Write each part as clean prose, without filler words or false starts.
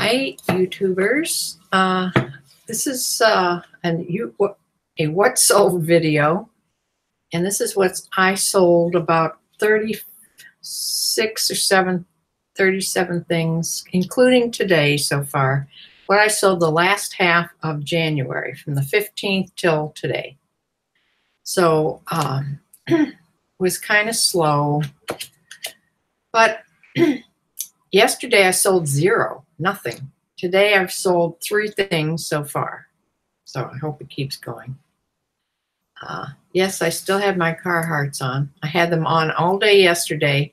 Hi, YouTubers. This is a what sold video, and this is what I sold, about 36 or 37 things, including today so far. What I sold the last half of January, from the 15th till today. So it was kind of slow, but yesterday I sold zero, nothing. Today I've sold 3 things so far. So I hope it keeps going. Yes, I still have my Carhartts on. I had them on all day yesterday.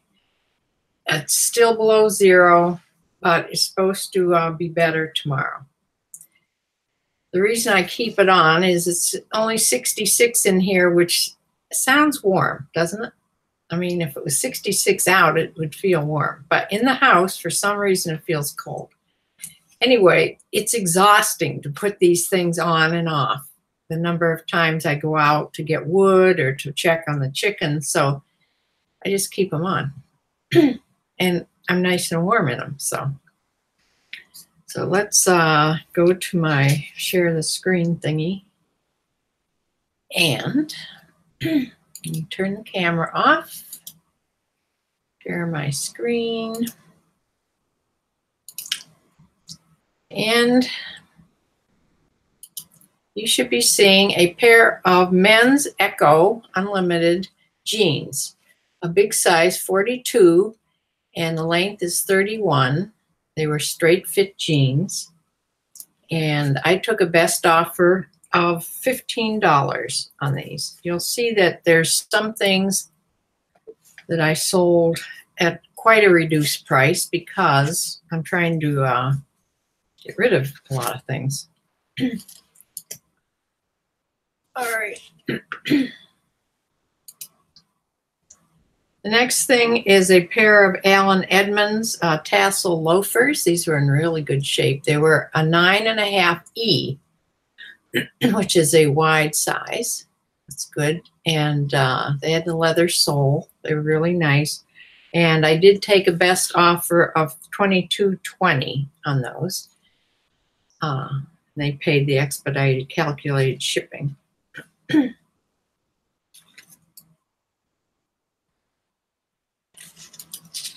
It's still below zero, but it's supposed to be better tomorrow. The reason I keep it on is it's only 66 in here, which sounds warm, doesn't it? I mean, if it was 66 out, it would feel warm. But in the house, for some reason, it feels cold. Anyway, it's exhausting to put these things on and off. The number of times I go out to get wood or to check on the chickens. So I just keep them on. And I'm nice and warm in them. So let's go to my share the screen thingy. And you turn the camera off. Share my screen. And you should be seeing a pair of men's Echo Unlimited jeans. A big size, 42, and the length is 31. They were straight fit jeans. And I took a best offer of $15 on these. You'll see that there's some things that I sold at quite a reduced price because I'm trying to get rid of a lot of things. All right. The next thing is a pair of Allen Edmonds tassel loafers. These were in really good shape. They were a 9.5E, which is a wide size. That's good. And they had the leather sole. They were really nice. And I did take a best offer of $22.20 on those. They paid the expedited calculated shipping. The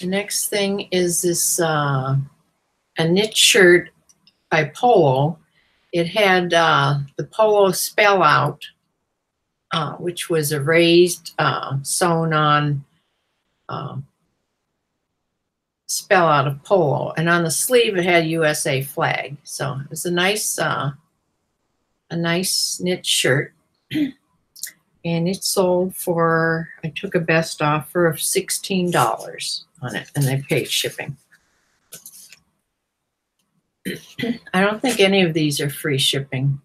next thing is this a knit shirt by Polo. It had the Polo spell out, which was a raised sewn on spell out of Polo, and on the sleeve it had USA flag. So it was a nice knit shirt. And it sold for, I took a best offer of $16 on it, and they paid shipping. I don't think any of these are free shipping,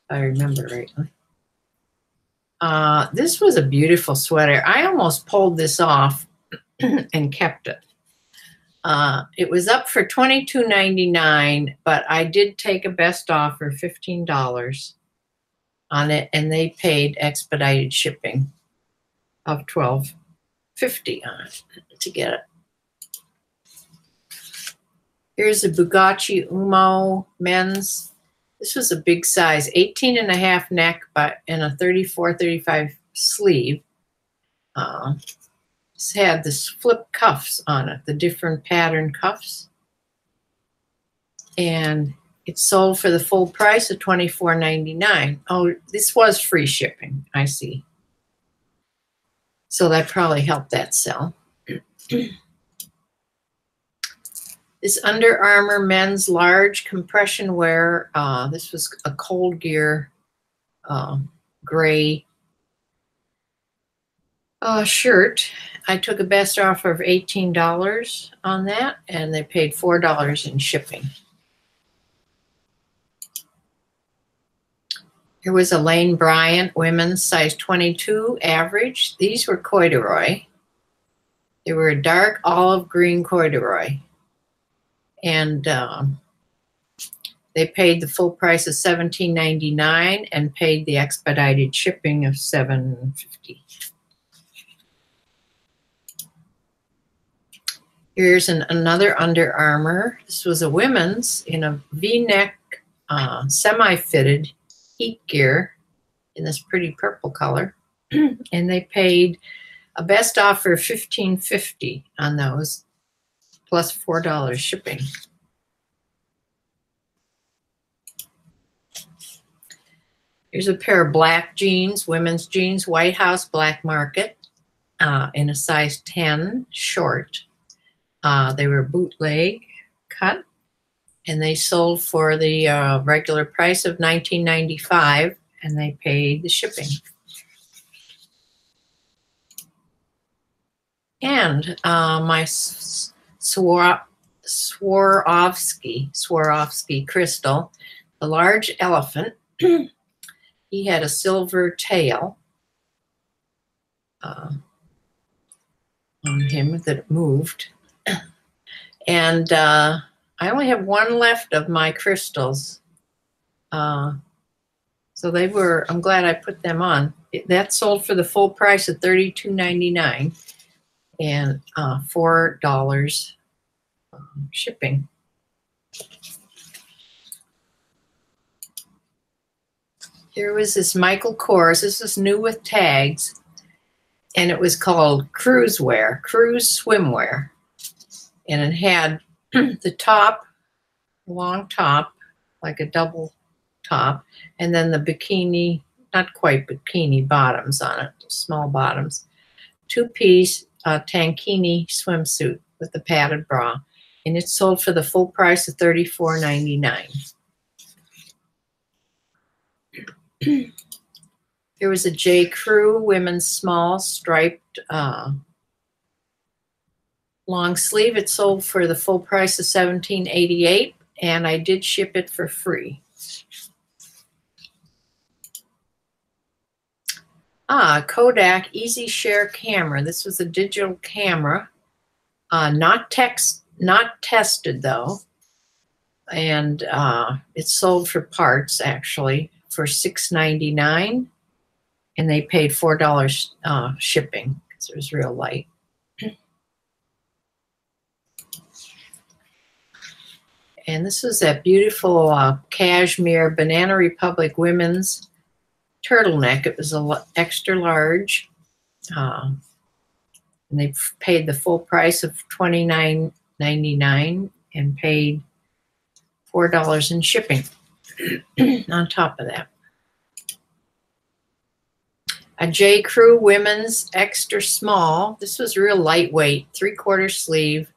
if I remember rightly. This was a beautiful sweater. I almost pulled this off and kept it. It was up for $22.99, but I did take a best offer, $15 on it, and they paid expedited shipping of $12.50 on it to get it. Here's a Bugatti Umo men's. This was a big size, 18.5 neck, but in a 34-35 sleeve. This had this flip cuffs on it, the different pattern cuffs. And it sold for the full price of $24.99. Oh, this was free shipping, I see. So that probably helped that sell. This Under Armour men's large compression wear. This was a Cold Gear gray shirt. I took a best offer of $18 on that, and they paid $4 in shipping. Here was a Lane Bryant women's size 22 average. These were corduroy. They were a dark olive green corduroy. And they paid the full price of $17.99 and paid the expedited shipping of $7.50. Here's another Under Armour. This was a women's in a V-neck semi-fitted heat gear in this pretty purple color. And they paid a best offer of $15.50 on those, plus $4 shipping. Here's a pair of black jeans, women's jeans, White House Black Market, in a size 10 short. They were bootleg cut, and they sold for the regular price of $19.95, and they paid the shipping. And my Swarovski crystal, the large elephant, he had a silver tail on him that moved. And I only have one left of my crystals. So they were, I'm glad I put them on. That sold for the full price of $32.99 and $4 shipping. Here was this Michael Kors. This is new with tags, and it was called cruise wear, cruise swimwear. And it had the top, long top, like a double top, and then the bikini, not quite bikini bottoms on it, small bottoms. Two-piece tankini swimsuit with the padded bra. And it sold for the full price of $34.99. There was a J. Crew women's small striped long sleeve. It sold for the full price of $17.88, and I did ship it for free. Kodak Easy Share camera. This was a digital camera, not tested though, and it sold for parts actually for $6.99, and they paid $4 shipping because it was real light. And this is that beautiful cashmere Banana Republic women's turtleneck. It was a extra large, and they paid the full price of $29.99 and paid $4 in shipping on top of that. A J. Crew women's extra small. This was real lightweight, 3/4 sleeve.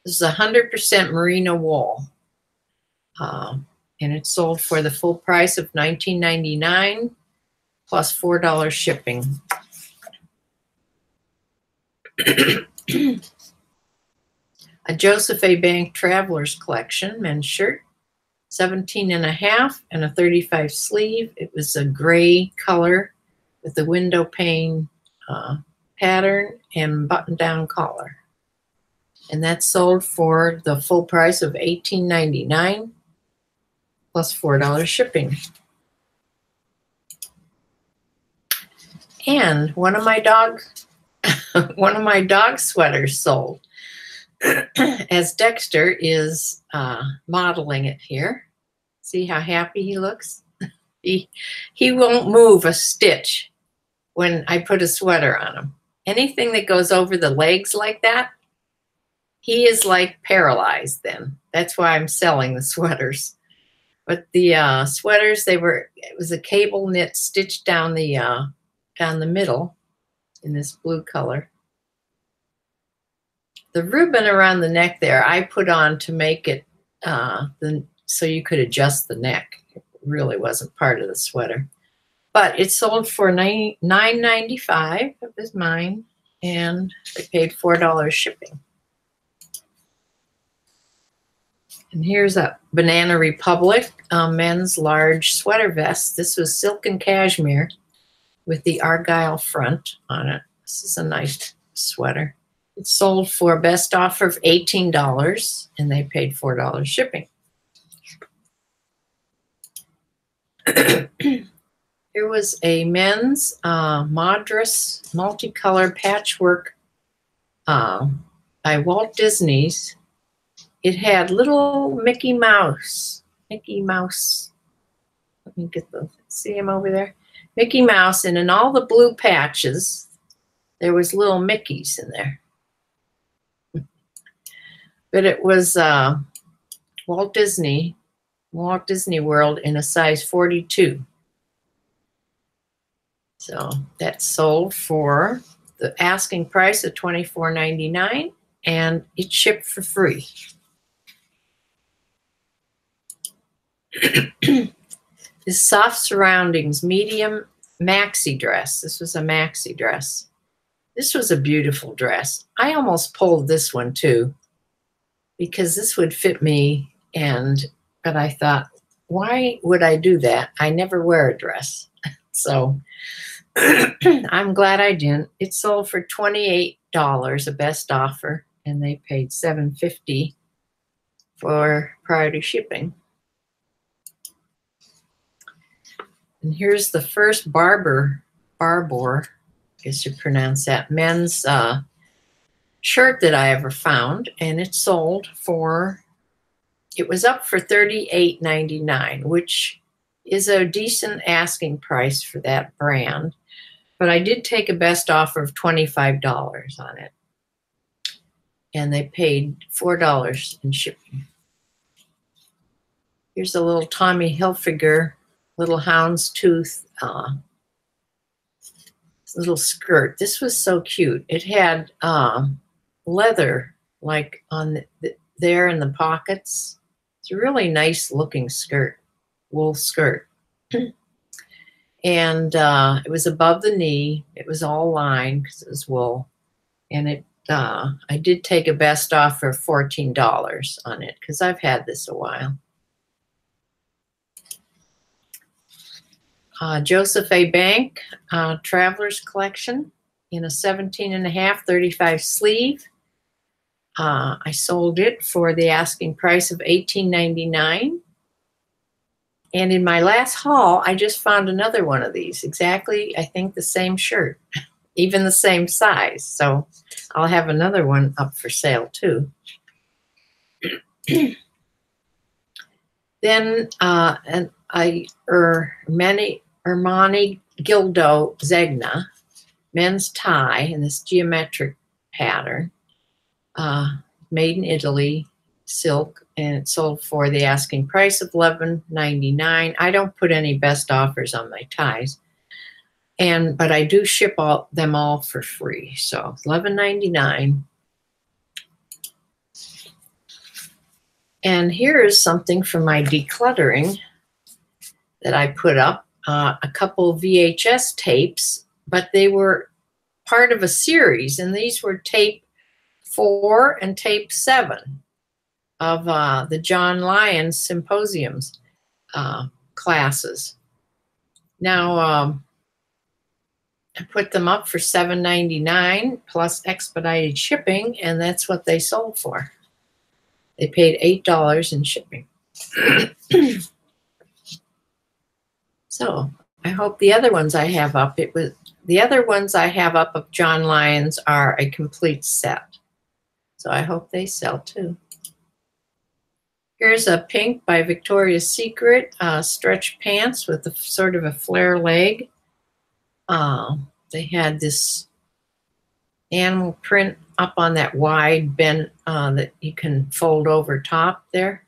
This is 100% merino wool. And it sold for the full price of $19.99 plus $4 shipping. A Joseph A. Bank Traveler's Collection men's shirt, 17.5 and a 35 sleeve. It was a gray color with the window pane pattern and button-down collar. And that sold for the full price of $18.99 plus $4 shipping. And one of my dog sweaters sold. As Dexter is modeling it here. See how happy he looks? He won't move a stitch when I put a sweater on him. Anything that goes over the legs like that, he is like paralyzed then. That's why I'm selling the sweaters. But the sweaters, it was a cable knit stitched down the middle in this blue color. The ribbon around the neck there, I put on to make it so you could adjust the neck. It really wasn't part of the sweater. But it sold for $9.95. It was mine, and I paid $4 shipping. And here's a Banana Republic men's large sweater vest. This was silk and cashmere with the argyle front on it. This is a nice sweater. It sold for a best offer of $18, and they paid $4 shipping. Here was a men's Madras multicolor patchwork by Walt Disney's. It had little Mickey Mouse. Mickey Mouse. Let me get the, see him over there? Mickey Mouse, and in all the blue patches, there was little Mickeys in there. But it was Walt Disney World in a size 42. So that sold for the asking price of $24.99, and it shipped for free. This Soft Surroundings medium maxi dress. This was a maxi dress. This was a beautiful dress. I almost pulled this one too, because this would fit me, but I thought, why would I do that? I never wear a dress. So I'm glad I didn't. It sold for $28, a best offer, and they paid $7.50 for priority shipping. And here's the first Barbour, I guess you pronounce that, men's shirt that I ever found, and it sold for, it was up for $38.99, which is a decent asking price for that brand. But I did take a best offer of $25 on it, and they paid $4 in shipping. Here's a little Tommy Hilfiger little houndstooth little skirt. This was so cute. It had leather like on there in the pockets. It's a really nice looking skirt, wool skirt. And it was above the knee. It was all lined because it was wool. And it I did take a best offer of $14 on it because I've had this a while. Joseph A. Bank Traveler's Collection in a 17.5, 35 sleeve. I sold it for the asking price of $18.99. And in my last haul, I just found another one of these. Exactly, I think the same shirt, even the same size. So I'll have another one up for sale too. Then Armani Gildo Zegna men's tie in this geometric pattern, made in Italy, silk, and it sold for the asking price of $11.99. I don't put any best offers on my ties, but I do ship them all for free. So $11.99. And here is something from my decluttering that I put up, a couple VHS tapes, but they were part of a series, and these were tape 4 and tape 7 of the John Lyons Symposiums classes. Now, I put them up for $7.99 plus expedited shipping, and that's what they sold for. They paid $8 in shipping. So I hope the other ones I have up, the other ones I have up of John Lyons are a complete set. So I hope they sell too. Here's a pink by Victoria's Secret stretch pants with a sort of a flare leg. They had this animal print up on that wide bend that you can fold over top there.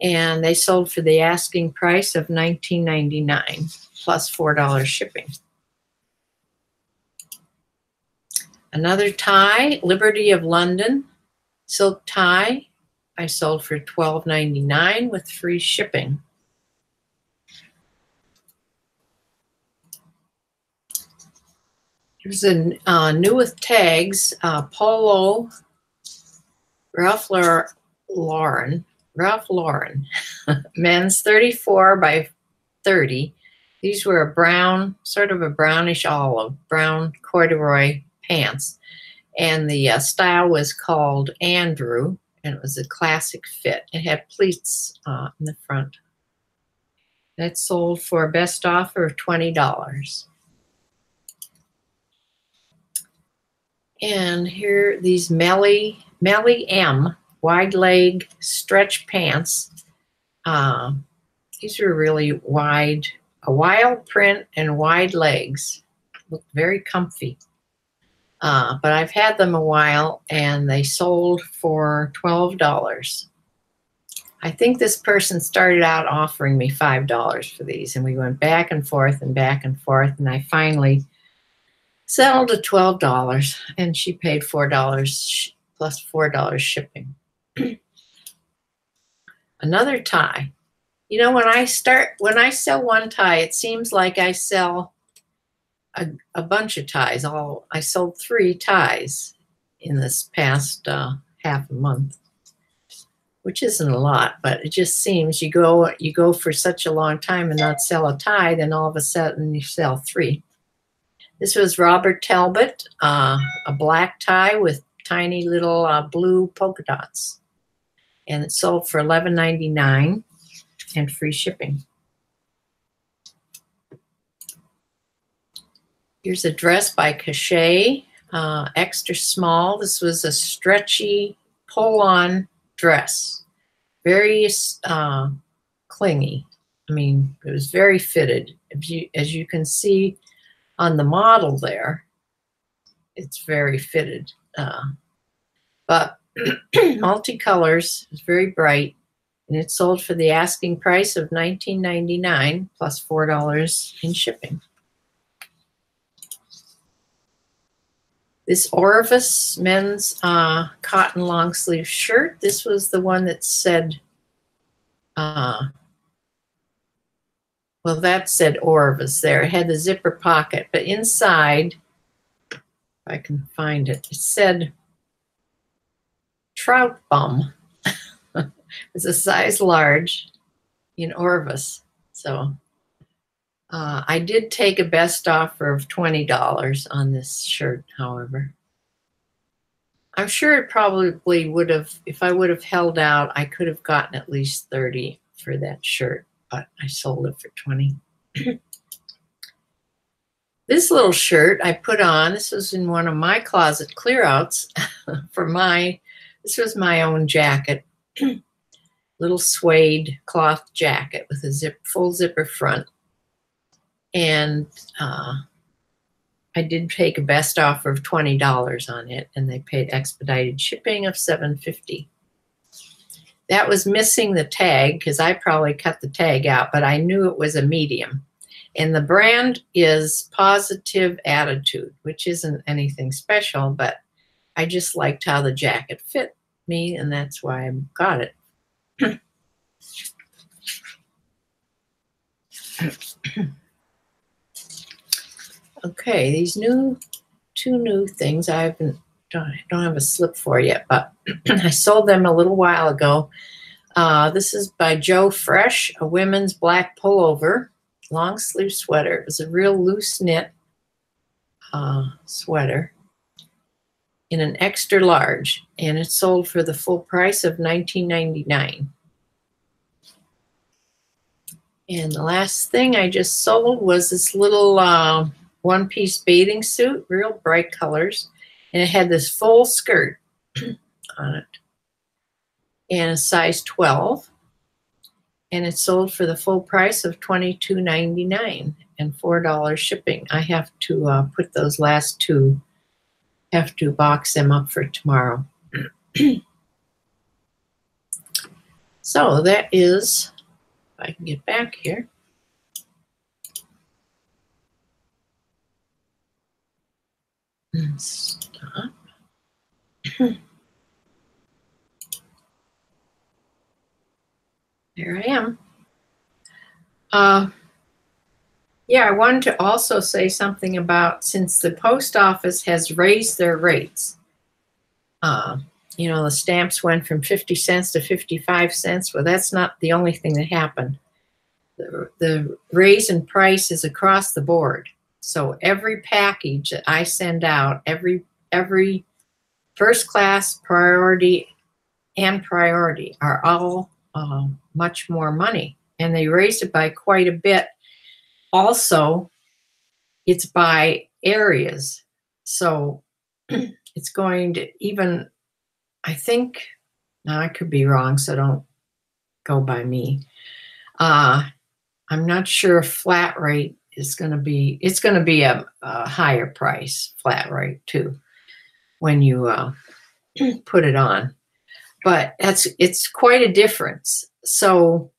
And they sold for the asking price of $19.99 plus $4 shipping. Another tie, Liberty of London silk tie. I sold for $12.99 with free shipping. Here's a new with tags, Polo Ralph Lauren, men's 34 by 30. These were a brown, sort of a brownish olive, brown corduroy pants. And the style was called Andrew, and it was a classic fit. It had pleats in the front. That sold for a best offer of $20. And here, these Melly M wide leg stretch pants. These are really wide, a wild print and wide legs. Look very comfy. But I've had them a while and they sold for $12. I think this person started out offering me $5 for these, and we went back and forth and back and forth, and I finally settled at $12, and she paid $4 plus $4 shipping. Another tie. You know, when I sell one tie, it seems like I sell a bunch of ties. I sold 3 ties in this past half a month, which isn't a lot, but it just seems you go for such a long time and not sell a tie, then all of a sudden you sell 3. This was Robert Talbot, a black tie with tiny little blue polka dots, and it sold for $11.99 and free shipping. Here's a dress by Cachet, extra small. This was a stretchy pull-on dress, very clingy. I mean, it was very fitted. As you can see on the model there, it's very fitted. But multicolors, it's very bright, and it sold for the asking price of $19.99 plus $4 in shipping. This Orvis men's cotton long sleeve shirt. This was the one that said, well, that said Orvis there. It had the zipper pocket, but inside, if I can find it, it said Trout Bum. It's a size large in Orvis. So I did take a best offer of $20 on this shirt, however. I'm sure it probably would have, if I would have held out, I could have gotten at least $30 for that shirt, but I sold it for $20. This little shirt I put on, this was in one of my closet clearouts this was my own jacket, little suede cloth jacket with a full zipper front. And I did take a best offer of $20 on it, and they paid expedited shipping of $7.50. That was missing the tag because I probably cut the tag out, but I knew it was a medium. And the brand is Positive Attitude, which isn't anything special, but I just liked how the jacket fit me, and that's why I got it. Okay, these two new things I don't have a slip for yet, but I sold them a little while ago. This is by Joe Fresh, a women's black pullover, long sleeve sweater. It was a real loose knit sweater in an extra large, and it sold for the full price of $19.99. And the last thing I just sold was this little one-piece bathing suit, real bright colors, and it had this full skirt on it, and a size 12, and it sold for the full price of $22.99 and $4 shipping. I have to put those last two, have to box them up for tomorrow. So that is, if I can get back here. Stop. There I am. Yeah, I wanted to also say something about, since the post office has raised their rates, you know, the stamps went from 50 cents to 55 cents. Well, that's not the only thing that happened. The raise in price is across the board. So every package that I send out, every first class, priority, and priority are all much more money. And they raised it by quite a bit. Also, it's by areas. So it's going to even, I think, now I could be wrong, so don't go by me. I'm not sure if flat rate is going to be, it's going to be a higher price, flat rate too, when you put it on. But it's quite a difference. So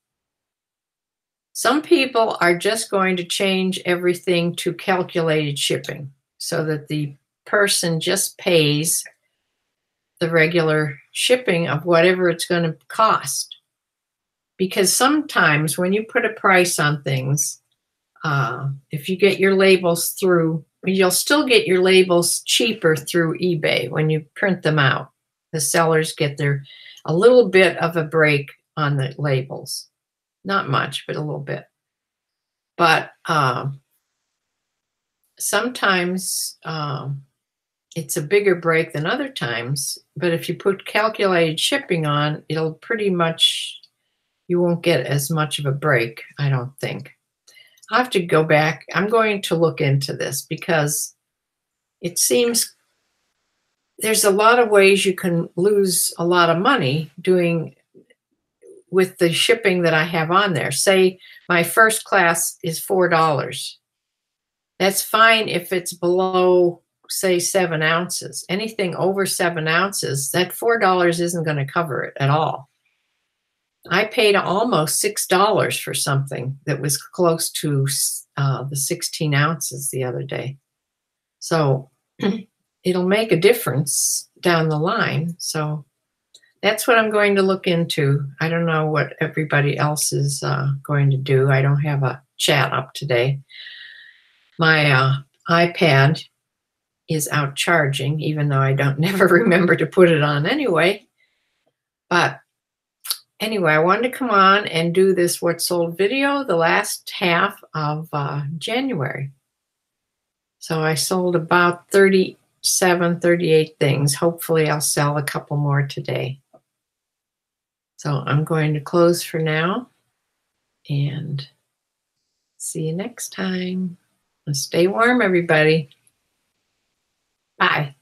some people are just going to change everything to calculated shipping so that the person just pays the regular shipping of whatever it's going to cost. Because sometimes when you put a price on things, if you get your labels through, you'll still get your labels cheaper through eBay when you print them out. The sellers get a little bit of a break on the labels. Not much, but a little bit. But sometimes it's a bigger break than other times. But if you put calculated shipping on, it'll pretty much, you won't get as much of a break, I don't think. I'll have to go back. I'm going to look into this because it seems there's a lot of ways you can lose a lot of money doing with the shipping that I have on there. Say my first class is $4. That's fine if it's below, say, 7 ounces. Anything over 7 ounces, that $4 isn't going to cover it at all. I paid almost $6 for something that was close to the 16 ounces the other day. So it'll make a difference down the line. So that's what I'm going to look into. I don't know what everybody else is going to do. I don't have a chat up today. My iPad is out charging, even though I don't never remember to put it on anyway. But anyway, I wanted to come on and do this What Sold video the last half of January. So I sold about 37, 38 things. Hopefully I'll sell a couple more today. So I'm going to close for now and see you next time. Stay warm, everybody. Bye.